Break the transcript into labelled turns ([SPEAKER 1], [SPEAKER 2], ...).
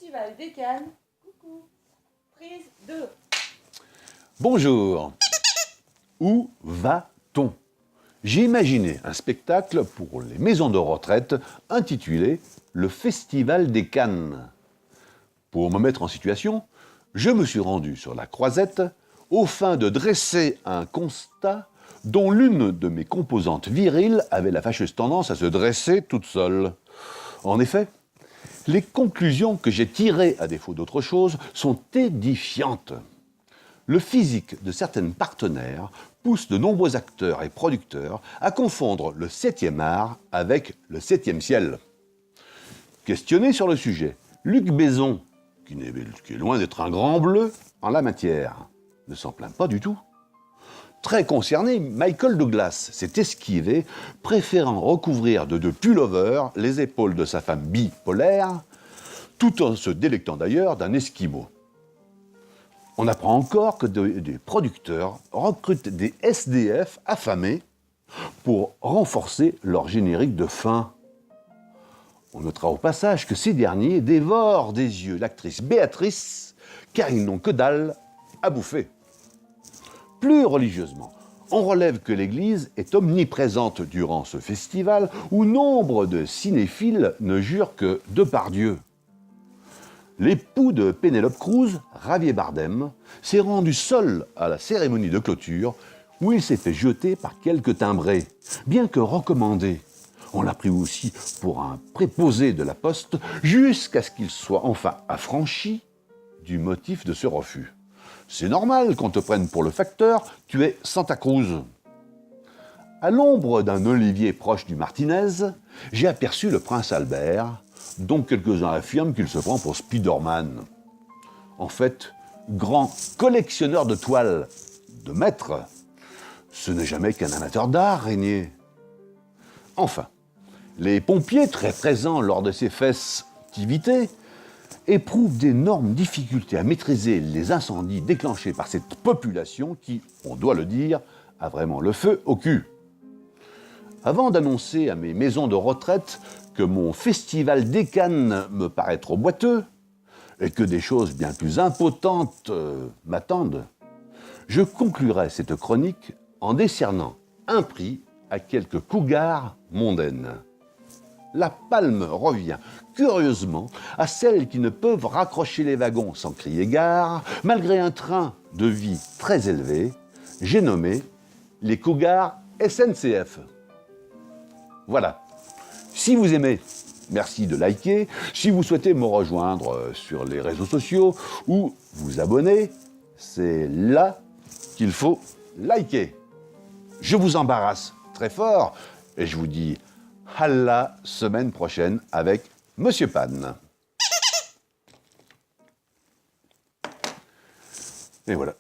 [SPEAKER 1] Festival des Cannes. Coucou. Prise 2.
[SPEAKER 2] Bonjour. Où va-t-on? J'ai imaginé un spectacle pour les maisons de retraite intitulé Le Festival des Cannes. Pour me mettre en situation, je me suis rendu sur la Croisette aux fins de dresser un constat dont l'une de mes composantes viriles avait la fâcheuse tendance à se dresser toute seule. En effet, les conclusions que j'ai tirées, à défaut d'autre chose, sont édifiantes. Le physique de certaines partenaires pousse de nombreux acteurs et producteurs à confondre le 7e art avec le 7e ciel. Questionné sur le sujet, Luc Besson, qui est loin d'être un grand bleu en la matière, ne s'en plaint pas du tout. Très concerné, Michael Douglas s'est esquivé, préférant recouvrir de pullovers les épaules de sa femme bipolaire, tout en se délectant d'ailleurs d'un esquimau. On apprend encore que des producteurs recrutent des SDF affamés pour renforcer leur générique de fin. On notera au passage que ces derniers dévorent des yeux l'actrice Béatrice, car ils n'ont que dalle à bouffer. Plus religieusement, on relève que l'Église est omniprésente durant ce festival où nombre de cinéphiles ne jurent que de par Dieu. L'époux de Pénélope Cruz, Javier Bardem, s'est rendu seul à la cérémonie de clôture où il s'est fait jeter par quelques timbrés, bien que recommandé. On l'a pris aussi pour un préposé de la Poste jusqu'à ce qu'il soit enfin affranchi du motif de ce refus. C'est normal qu'on te prenne pour le facteur, tu es Santa Cruz. À l'ombre d'un olivier proche du Martinez, j'ai aperçu le prince Albert, dont quelques-uns affirment qu'il se prend pour Spider-Man. En fait, grand collectionneur de toiles, de maître, ce n'est jamais qu'un amateur d'art, Régnier. Enfin, les pompiers, très présents lors de ces festivités, éprouvent d'énormes difficultés à maîtriser les incendies déclenchés par cette population qui, on doit le dire, a vraiment le feu au cul. Avant d'annoncer à mes maisons de retraite que mon festival des Cannes me paraît trop boiteux et que des choses bien plus impotentes m'attendent, je conclurai cette chronique en décernant un prix à quelques cougars mondaines. La palme revient, curieusement, à celles qui ne peuvent raccrocher les wagons sans crier gare, malgré un train de vie très élevé, j'ai nommé les cougars SNCF. Voilà. Si vous aimez, merci de liker. Si vous souhaitez me rejoindre sur les réseaux sociaux ou vous abonner, c'est là qu'il faut liker. Je vous embarrasse très fort et je vous dis à la semaine prochaine avec Monsieur Pan. Et voilà.